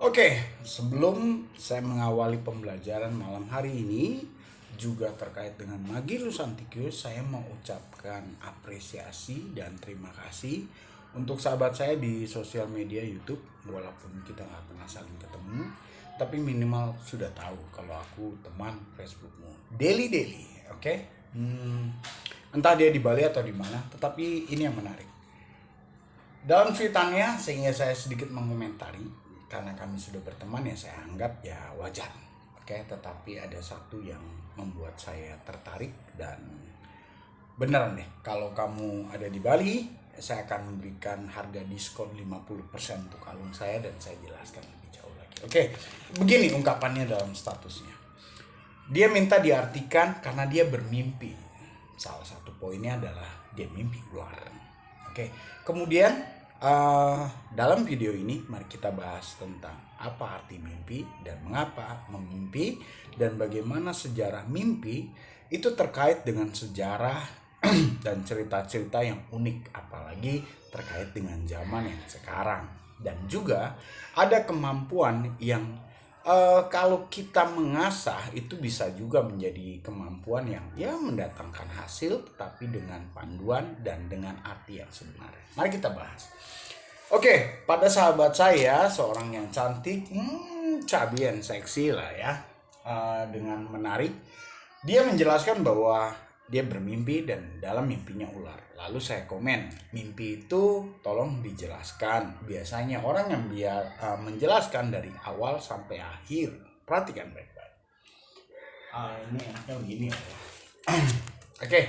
Oke, sebelum saya mengawali pembelajaran malam hari ini juga terkait dengan Magirus Antiquius, saya mau ucapkan apresiasi dan terima kasih untuk sahabat saya di sosial media YouTube. Walaupun kita nggak pernah saling ketemu, tapi minimal sudah tahu kalau aku teman Facebookmu. Daily, oke? Entah dia di Bali atau di mana, tetapi ini yang menarik. Dalam cuitannya, sehingga saya sedikit mengomentari, karena kami sudah berteman ya saya anggap ya wajar. Oke, tetapi ada satu yang membuat saya tertarik dan beneran deh, kalau kamu ada di Bali, saya akan memberikan harga diskon 50% untuk kalung saya dan saya jelaskan lebih jauh lagi. Oke, begini ungkapannya dalam statusnya. Dia minta diartikan karena dia bermimpi. Salah satu poinnya adalah dia mimpi ular. Oke, kemudian dalam video ini mari kita bahas tentang apa arti mimpi dan mengapa memimpi dan bagaimana sejarah mimpi itu terkait dengan sejarah dan cerita-cerita yang unik, apalagi terkait dengan zaman yang sekarang. Dan juga ada kemampuan yang kalau kita mengasah itu bisa juga menjadi kemampuan yang ya mendatangkan hasil, tapi dengan panduan dan dengan arti yang sebenarnya. Mari kita bahas. Oke, pada sahabat saya seorang yang cantik, cabian seksi lah ya, dengan menarik. Dia menjelaskan bahwa dia bermimpi dan dalam mimpinya ular. Lalu saya komen, mimpi itu tolong dijelaskan. Biasanya orang yang menjelaskan dari awal sampai akhir. Perhatikan baik-baik. Ini enaknya begini ya. Oke,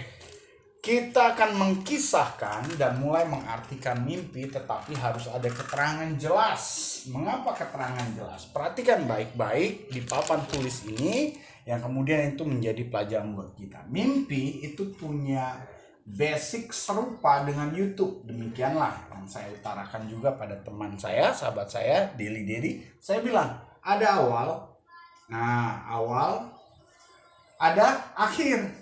kita akan mengkisahkan dan mulai mengartikan mimpi, tetapi harus ada keterangan jelas. Mengapa keterangan jelas? Perhatikan baik-baik di papan tulis ini, yang kemudian itu menjadi pelajaran buat kita. Mimpi itu punya basic serupa dengan YouTube. Demikianlah yang saya utarakan juga pada teman saya, sahabat saya, Deli. Saya bilang, ada awal. Nah, awal ada akhir.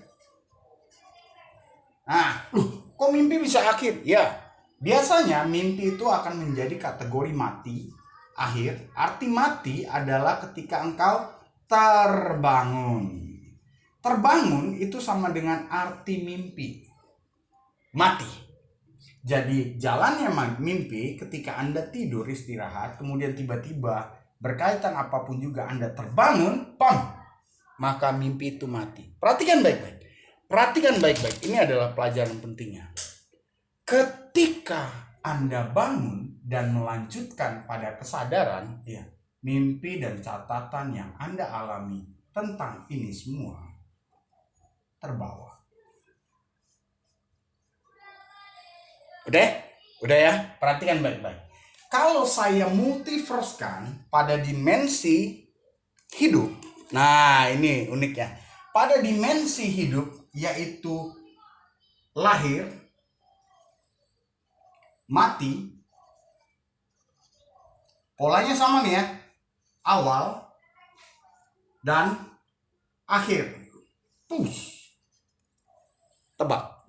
Nah, kok mimpi bisa akhir? Ya, biasanya mimpi itu akan menjadi kategori mati, akhir. Arti mati adalah ketika engkau terbangun. Terbangun itu sama dengan arti mimpi. Mati. Jadi jalannya mimpi ketika Anda tidur istirahat, kemudian tiba-tiba berkaitan apapun juga Anda terbangun, maka mimpi itu mati. Perhatikan baik-baik. Ini adalah pelajaran pentingnya. Ketika Anda bangun dan melanjutkan pada kesadaran, ya, mimpi dan catatan yang Anda alami tentang ini semua terbawa. Udah ya, perhatikan baik-baik. Kalau saya multiversekan pada dimensi hidup, nah ini uniknya. Pada dimensi hidup, yaitu lahir, mati, polanya sama nih ya, awal dan akhir. Tebak.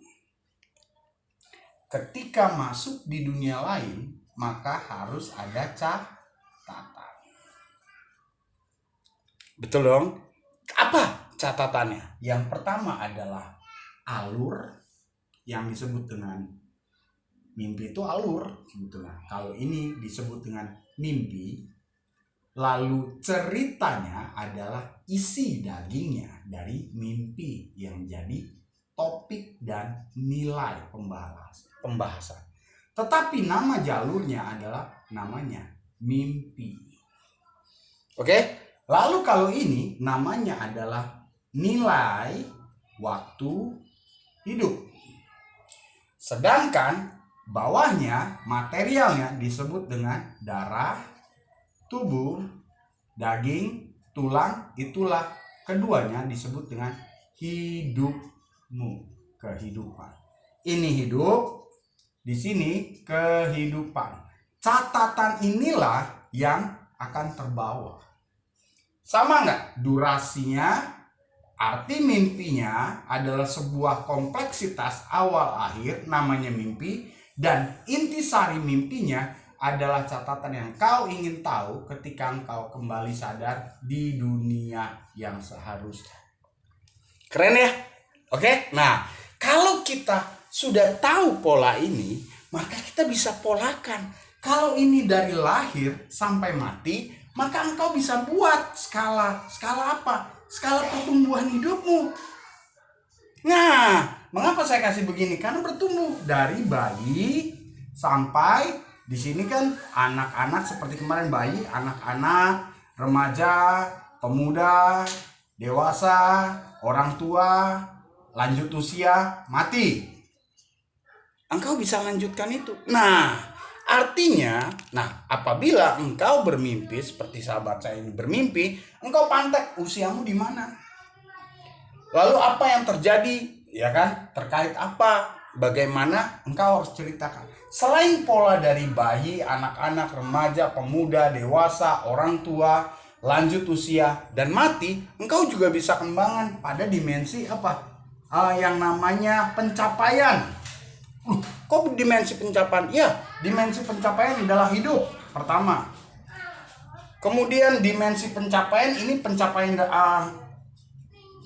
Ketika masuk di dunia lain, maka harus ada catatan. Betul dong? Apa catatannya? Yang pertama adalah alur, yang disebut dengan mimpi itu alur sebetulnya. Kalau ini disebut dengan mimpi, lalu ceritanya adalah isi dagingnya dari mimpi yang jadi topik dan nilai pembahasan. Tetapi nama jalurnya adalah namanya mimpi. Oke? Lalu kalau ini namanya adalah nilai waktu hidup. Sedangkan bawahnya materialnya disebut dengan darah, tubuh, daging, tulang. Itulah keduanya disebut dengan hidupmu, kehidupan. Ini hidup, di sini kehidupan. Catatan inilah yang akan terbawa. Sama nggak? Durasinya, arti mimpinya adalah sebuah kompleksitas awal akhir, namanya mimpi, dan intisari mimpinya adalah catatan yang kau ingin tahu ketika engkau kembali sadar di dunia yang seharusnya. Keren ya? Oke? Nah, kalau kita sudah tahu pola ini, maka kita bisa polakan. Kalau ini dari lahir sampai mati, maka engkau bisa buat skala. Skala apa? Skala pertumbuhan hidupmu. Nah, mengapa saya kasih begini? Karena bertumbuh dari bayi sampai di sini kan anak-anak seperti kemarin bayi, anak-anak, remaja, pemuda, dewasa, orang tua, lanjut usia, mati. Engkau bisa lanjutkan itu. Nah, artinya, apabila engkau bermimpi seperti sahabat saya ini bermimpi, engkau pantek usiamu di mana? Lalu apa yang terjadi? Ya kan? Terkait apa? Bagaimana? Engkau harus ceritakan. Selain pola dari bayi, anak-anak, remaja, pemuda, dewasa, orang tua, lanjut usia, dan mati, engkau juga bisa kembangkan pada dimensi apa? Yang namanya pencapaian. Kok dimensi pencapaian? Ya, dimensi pencapaian adalah hidup pertama. Kemudian dimensi pencapaian ini pencapaian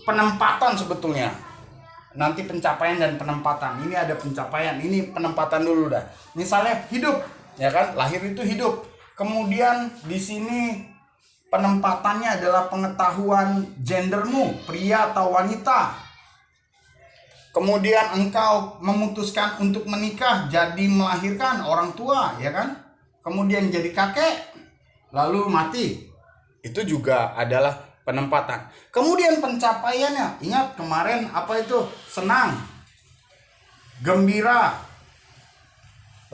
penempatan sebetulnya. Nanti pencapaian dan penempatan. Ini ada pencapaian, ini penempatan dulu dah. Misalnya hidup, ya kan? Lahir itu hidup. Kemudian di sini penempatannya adalah pengetahuan gendermu, pria atau wanita. Kemudian engkau memutuskan untuk menikah, jadi melahirkan orang tua, ya kan? Kemudian jadi kakek, lalu mati. Itu juga adalah penempatan. Kemudian pencapaiannya, ingat kemarin apa itu? Senang, gembira.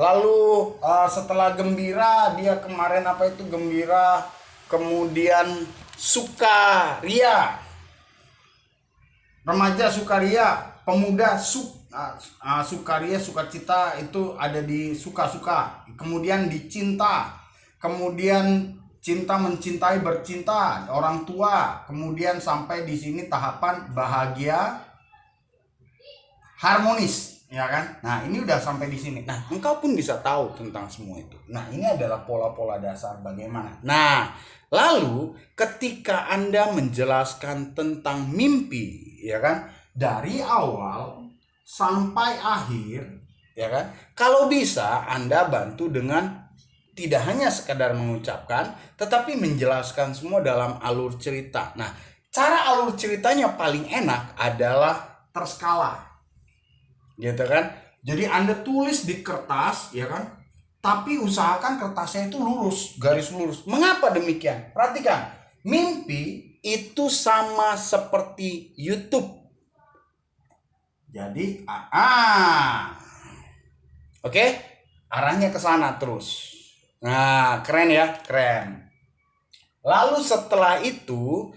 Lalu setelah gembira, dia kemarin apa itu? Gembira, kemudian sukaria. Remaja sukaria, pemuda sukaria, sukacita itu ada di suka-suka. Kemudian dicinta, kemudian cinta mencintai, bercinta, orang tua, kemudian sampai di sini tahapan bahagia harmonis, ya kan? Nah, ini udah sampai di sini. Nah, engkau pun bisa tahu tentang semua itu. Nah, ini adalah pola-pola dasar bagaimana. Nah, lalu ketika Anda menjelaskan tentang mimpi, ya kan? Dari awal sampai akhir, ya kan? Kalau bisa Anda bantu dengan tidak hanya sekadar mengucapkan, tetapi menjelaskan semua dalam alur cerita. Nah, cara alur ceritanya paling enak adalah terskala, gitu kan? Jadi Anda tulis di kertas, ya kan? Tapi usahakan kertasnya itu lurus, garis lurus. Mengapa demikian? Perhatikan, mimpi itu sama seperti YouTube. Jadi, oke, arahnya ke sana terus. Nah, keren ya, keren. Lalu setelah itu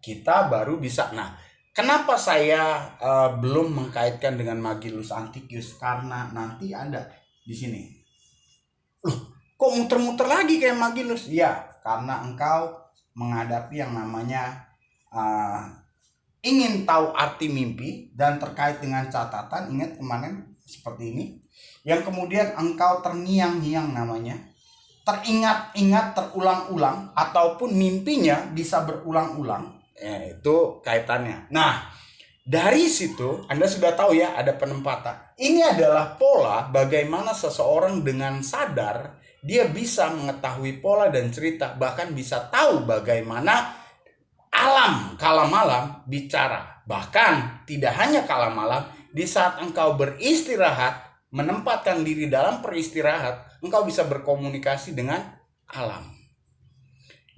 kita baru bisa. Nah, kenapa saya belum mengkaitkan dengan Magillus Anticius? Karena nanti ada di sini. Kok muter-muter lagi kayak Magillus? Ya, karena engkau menghadapi yang namanya ingin tahu arti mimpi dan terkait dengan catatan. Ingat kemarin seperti ini. Yang kemudian engkau terngiang-ngiang namanya. Teringat-ingat, terulang-ulang, ataupun mimpinya bisa berulang-ulang, itu kaitannya. Nah, dari situ Anda sudah tahu ya, ada penempatan. Ini adalah pola bagaimana seseorang dengan sadar dia bisa mengetahui pola dan cerita, bahkan bisa tahu bagaimana alam kala malam bicara. Bahkan tidak hanya kala malam, di saat engkau beristirahat, menempatkan diri dalam peristirahat, engkau bisa berkomunikasi dengan alam,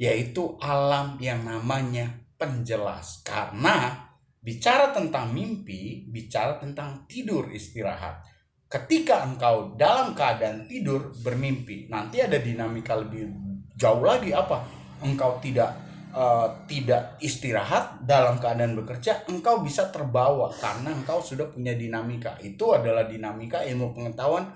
yaitu alam yang namanya penjelas. Karena bicara tentang mimpi, bicara tentang tidur istirahat. Ketika engkau dalam keadaan tidur bermimpi, nanti ada dinamika lebih jauh lagi apa? Engkau tidak istirahat dalam keadaan bekerja, engkau bisa terbawa karena engkau sudah punya dinamika. Itu adalah dinamika ilmu pengetahuan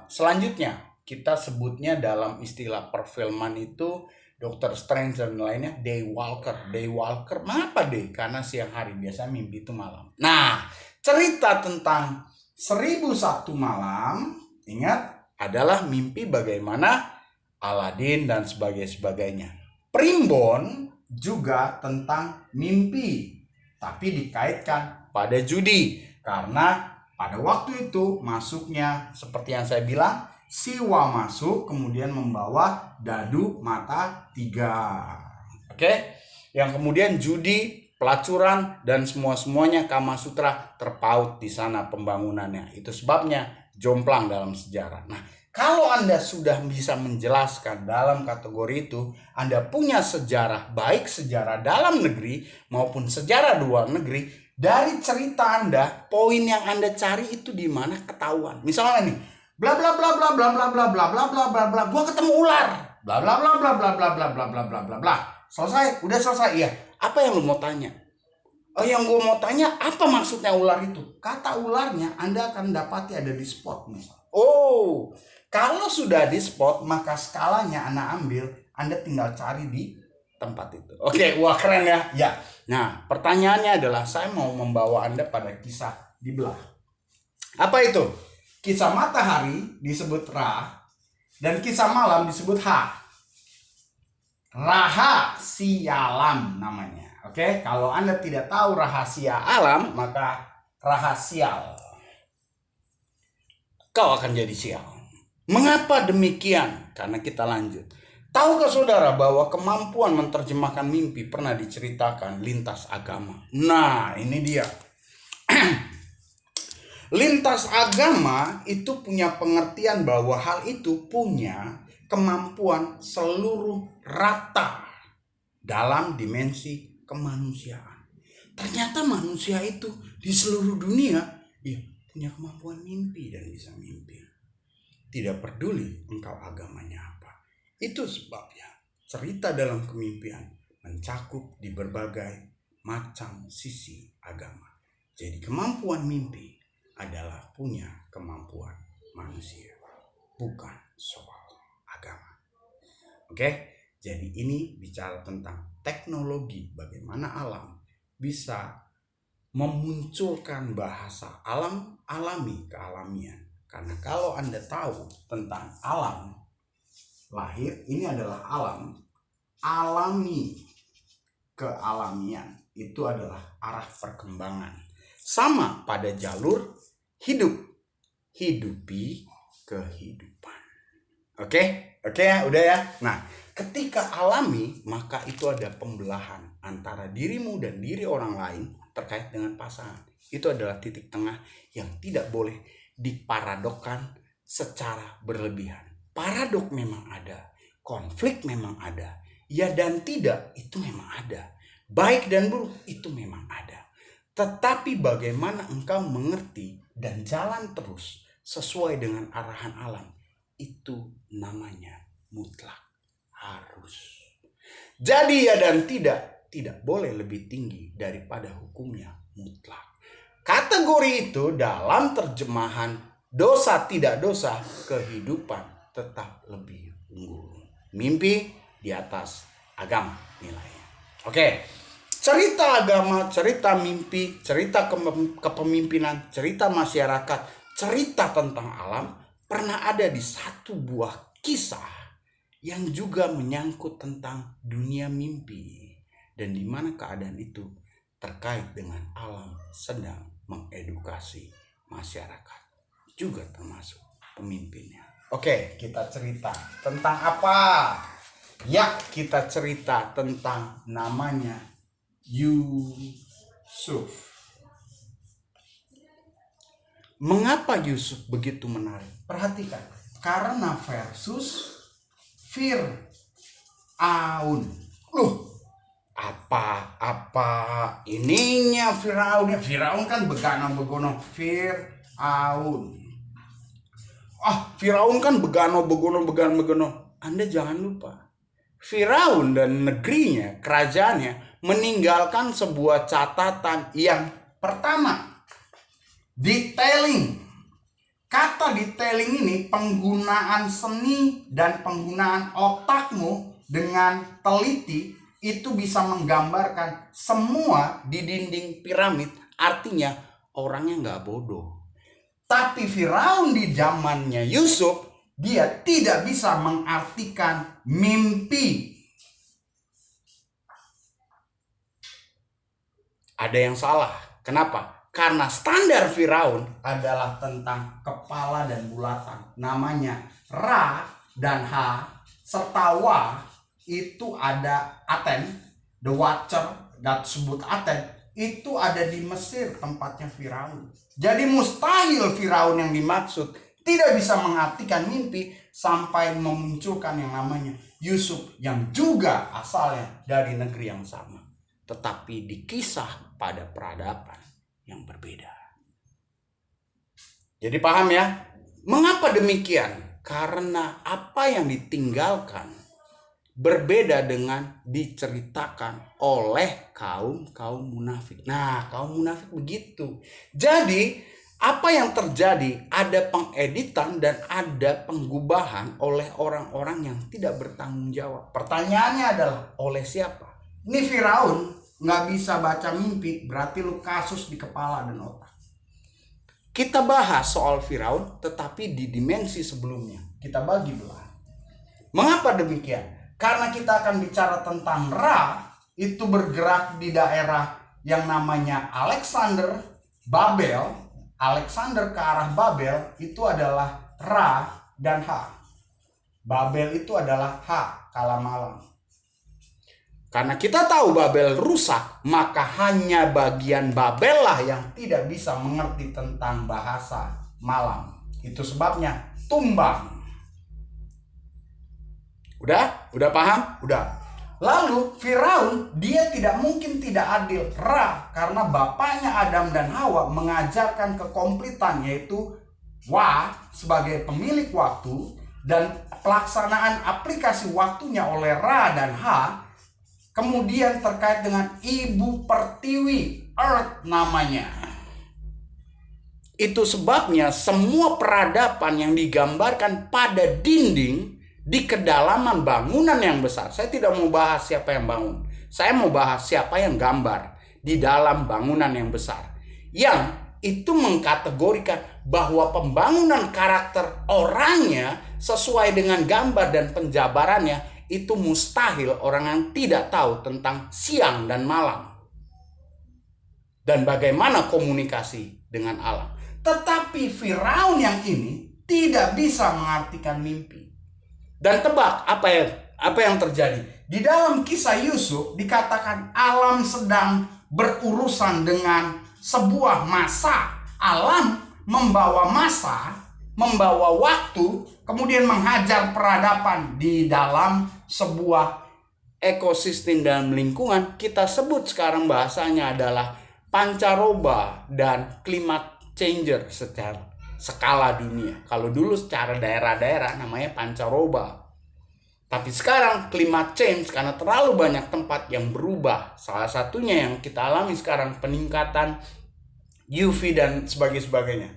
selanjutnya. Kita sebutnya dalam istilah perfilman itu Dr. Strange dan lainnya Daywalker. Daywalker, mengapa day? Karena siang hari, biasa mimpi itu malam. Nah, cerita tentang 1001 malam, ingat adalah mimpi bagaimana Aladin dan sebagainya. Primbon juga tentang mimpi, tapi dikaitkan pada judi. Karena pada waktu itu masuknya seperti yang saya bilang, Siwa masuk kemudian membawa dadu mata 3. Oke? Yang kemudian judi, pelacuran, dan semuanya Kama Sutra terpaut di sana pembangunannya. Itu sebabnya jomplang dalam sejarah. Nah, kalau Anda sudah bisa menjelaskan dalam kategori itu, Anda punya sejarah, baik sejarah dalam negeri maupun sejarah luar negeri, dari cerita Anda, poin yang Anda cari itu di mana ketahuan. Misalnya nih, bla bla bla bla bla bla bla bla bla bla bla bla, gua ketemu ular. Bla bla bla bla bla bla bla bla bla bla bla bla. Selesai, udah selesai. Iya. Apa yang lu mau tanya? Yang gue mau tanya, apa maksudnya ular itu? Kata ularnya Anda akan dapati ada di spot misalnya. Oh, kalau sudah di spot, maka skalanya Anda ambil, Anda tinggal cari di tempat itu. Oke, wah keren ya. Ya. Nah, pertanyaannya adalah saya mau membawa Anda pada kisah di belah. Apa itu? Kisah matahari disebut Ra dan kisah malam disebut Ha. Rahasia alam namanya. Oke, kalau Anda tidak tahu rahasia alam, maka rahasial. Kau akan jadi sial. Mengapa demikian? Karena kita lanjut. Tahukah saudara bahwa kemampuan menerjemahkan mimpi pernah diceritakan lintas agama? Nah, ini dia. Lintas agama itu punya pengertian bahwa hal itu punya kemampuan seluruh rata dalam dimensi kemanusiaan. Ternyata manusia itu di seluruh dunia ya punya kemampuan mimpi dan bisa mimpi. Tidak peduli engkau agamanya apa. Itu sebabnya cerita dalam kemimpian mencakup di berbagai macam sisi agama. Jadi kemampuan mimpi adalah punya kemampuan manusia, bukan soal agama. Oke? Jadi ini bicara tentang teknologi, bagaimana alam bisa memunculkan bahasa alami kealamian. Karena kalau Anda tahu tentang alam lahir, ini adalah alam alami kealamian. Itu adalah arah perkembangan. Sama pada jalur hidup, hidupi kehidupan. Oke ya, udah ya. Nah, ketika alami, maka itu ada pembelahan antara dirimu dan diri orang lain terkait dengan pasangan. Itu adalah titik tengah yang tidak boleh diparadokkan secara berlebihan. Paradok memang ada, konflik memang ada, ya dan tidak itu memang ada, baik dan buruk itu memang ada. Tetapi bagaimana engkau mengerti dan jalan terus sesuai dengan arahan alam, itu namanya mutlak, harus. Jadi ya dan tidak boleh lebih tinggi daripada hukumnya mutlak. Kategori itu dalam terjemahan dosa tidak dosa, kehidupan tetap lebih unggul. Mimpi di atas agama nilainya. Oke. Cerita agama, cerita mimpi, cerita kepemimpinan, cerita masyarakat, cerita tentang alam pernah ada di satu buah kisah yang juga menyangkut tentang dunia mimpi dan di mana keadaan itu terkait dengan alam sedang mengedukasi masyarakat, juga termasuk pemimpinnya. Oke, kita cerita tentang apa? Ya, kita cerita tentang namanya Yusuf. Mengapa Yusuf begitu menarik? Perhatikan, karena versus Fir'aun. Apa ininya Firaun? Firaun kan begano-begono. Firaun. Firaun kan begano-begono. Anda jangan lupa, Firaun dan negerinya, kerajaannya meninggalkan sebuah catatan yang pertama, detailing. Kata detailing ini penggunaan seni dan penggunaan otakmu dengan teliti itu bisa menggambarkan semua di dinding piramid. Artinya orangnya nggak bodoh. Tapi Firaun di zamannya Yusuf dia tidak bisa mengartikan mimpi. Ada yang salah. Kenapa? Karena standar Firaun adalah tentang kepala dan bulatan. Namanya Ra dan Ha serta Wa itu ada Aten, the Watcher, dat sebut Aten, itu ada di Mesir tempatnya Firaun. Jadi mustahil Firaun yang dimaksud tidak bisa mengartikan mimpi sampai memunculkan yang namanya Yusuf yang juga asalnya dari negeri yang sama, tetapi dikisah pada peradaban yang berbeda. Jadi paham ya? Mengapa demikian? Karena apa yang ditinggalkan berbeda dengan diceritakan oleh kaum munafik. Nah, kaum munafik begitu. Jadi, apa yang terjadi? Ada pengeditan dan ada penggubahan oleh orang-orang yang tidak bertanggung jawab. Pertanyaannya adalah, oleh siapa? Ini Firaun nggak bisa baca mimpi, berarti lu kasus di kepala dan otak. Kita bahas soal Firaun, tetapi di dimensi sebelumnya. Kita bagi belah. Mengapa demikian? Karena kita akan bicara tentang Ra, itu bergerak di daerah yang namanya Alexander, Babel. Alexander ke arah Babel itu adalah Ra dan Ha. Babel itu adalah Ha, kala malam. Karena kita tahu Babel rusak, maka hanya bagian Babel lah yang tidak bisa mengerti tentang bahasa malam. Itu sebabnya tumbang. Udah paham? Udah. Lalu Firaun dia tidak mungkin tidak adil. Ra, karena bapaknya Adam dan Hawa mengajarkan kekomplitan, yaitu Wa sebagai pemilik waktu, dan pelaksanaan aplikasi waktunya oleh Ra dan Ha. Kemudian terkait dengan ibu pertiwi, Earth namanya. Itu sebabnya semua peradaban yang digambarkan pada dinding di kedalaman bangunan yang besar. Saya tidak mau bahas siapa yang bangun. Saya mau bahas siapa yang gambar di dalam bangunan yang besar. Yang itu mengkategorikan bahwa pembangunan karakter orangnya sesuai dengan gambar dan penjabarannya, itu mustahil orang yang tidak tahu tentang siang dan malam dan bagaimana komunikasi dengan alam. Tetapi Firaun yang ini tidak bisa mengartikan mimpi. Dan tebak apa yang terjadi? Di dalam kisah Yusuf dikatakan alam sedang berurusan dengan sebuah masa. Alam membawa masa, membawa waktu, kemudian menghajar peradaban di dalam sebuah ekosistem dan lingkungan. Kita sebut sekarang bahasanya adalah pancaroba dan climate changer secara skala dunia. Kalau dulu secara daerah-daerah namanya pancaroba. Tapi sekarang climate change karena terlalu banyak tempat yang berubah. Salah satunya yang kita alami sekarang peningkatan UV dan sebagainya.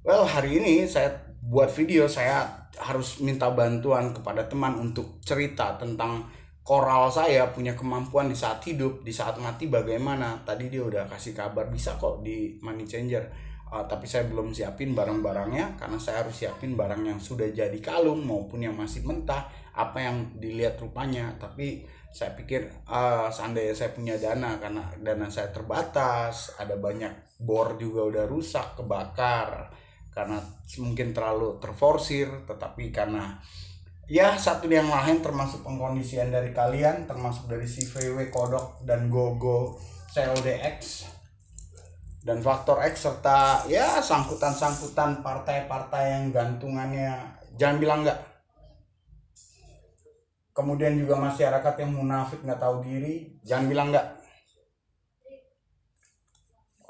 Well, hari ini saya buat video, saya harus minta bantuan kepada teman untuk cerita tentang koral saya punya kemampuan di saat hidup, di saat mati bagaimana. Tadi dia udah kasih kabar bisa kok di Money Changer. Tapi saya belum siapin barang-barangnya karena saya harus siapin barang yang sudah jadi kalung maupun yang masih mentah, apa yang dilihat rupanya. Tapi saya pikir seandainya saya punya dana, karena dana saya terbatas, ada banyak bor juga udah rusak, kebakar karena mungkin terlalu terforsir, tetapi karena ya satu yang lain termasuk pengkondisian dari kalian, termasuk dari si VW, Kodok, dan Gogo, CLDX, dan Faktor X, serta ya sangkutan-sangkutan partai-partai yang gantungannya, jangan bilang enggak. Kemudian juga masyarakat yang munafik nggak tahu diri, jangan bilang enggak.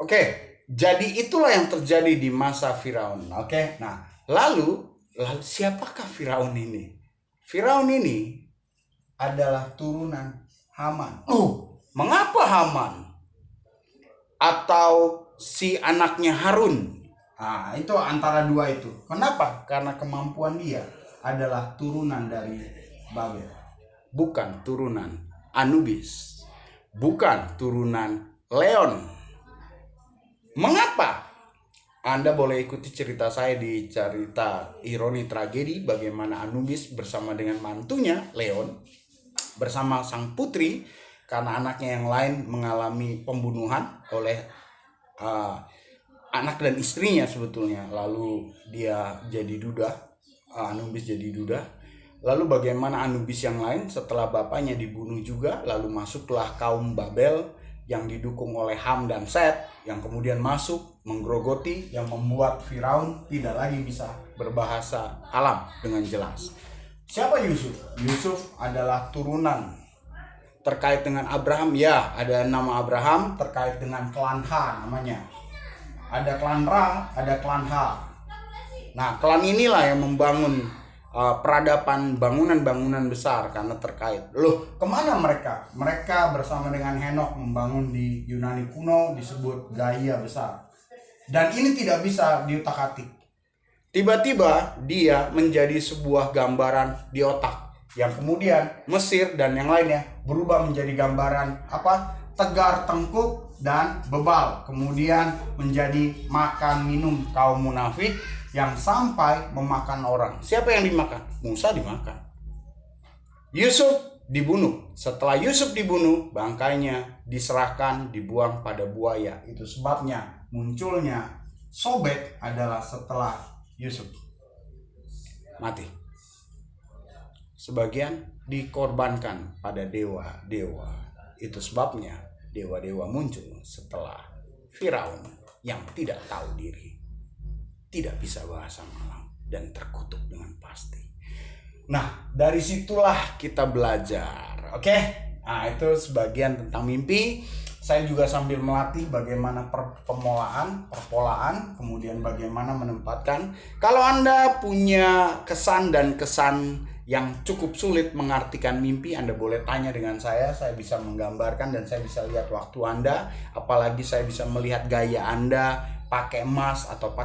Oke, jadi itulah yang terjadi di masa Firaun. Oke, nah lalu siapakah Firaun ini? Firaun ini adalah turunan Haman. Mengapa Haman? Atau si anaknya Harun? Nah, itu antara dua itu. Kenapa? Karena kemampuan dia adalah turunan dari Babel. Bukan turunan Anubis. Bukan turunan Leon. Mengapa? Anda boleh ikuti cerita saya di cerita Ironi Tragedi, bagaimana Anubis bersama dengan mantunya Leon bersama sang putri, karena anaknya yang lain mengalami pembunuhan oleh anak dan istrinya sebetulnya, lalu dia jadi duda, Anubis jadi duda. Lalu bagaimana Anubis yang lain setelah bapaknya dibunuh juga, lalu masuklah kaum Babel yang didukung oleh Ham dan Set, yang kemudian masuk menggerogoti, yang membuat Firaun tidak lagi bisa berbahasa alam dengan jelas. Siapa Yusuf? Yusuf adalah turunan terkait dengan Abraham. Ya, ada nama Abraham terkait dengan klan H namanya. Ada klan Ra, ada klan H. Nah, klan inilah yang membangun peradaban, bangunan-bangunan besar karena terkait. Loh, kemana mereka? Mereka bersama dengan Henok membangun di Yunani kuno disebut Gaia besar. Dan ini tidak bisa diutak-atik. Tiba-tiba dia menjadi sebuah gambaran di otak, yang kemudian Mesir dan yang lainnya berubah menjadi gambaran apa? Tegar, tengkuk, dan bebal. Kemudian menjadi makan minum kaum munafik yang sampai memakan orang. Siapa yang dimakan? Musa dimakan. Yusuf dibunuh. Setelah Yusuf dibunuh, bangkainya diserahkan, dibuang pada buaya. Itu sebabnya munculnya Sobek adalah setelah Yusuf mati. Sebagian dikorbankan pada dewa-dewa. Itu sebabnya dewa-dewa muncul setelah Firaun yang tidak tahu diri, tidak bisa bahasa malam, dan terkutuk dengan pasti. Nah, dari situlah kita belajar. Oke? Nah, itu sebagian tentang mimpi. Saya juga sambil melatih bagaimana perpolaan, kemudian bagaimana menempatkan. Kalau Anda punya kesan yang cukup sulit mengartikan mimpi, Anda boleh tanya dengan saya bisa menggambarkan dan saya bisa lihat waktu Anda, apalagi saya bisa melihat gaya Anda pakai emas atau pakai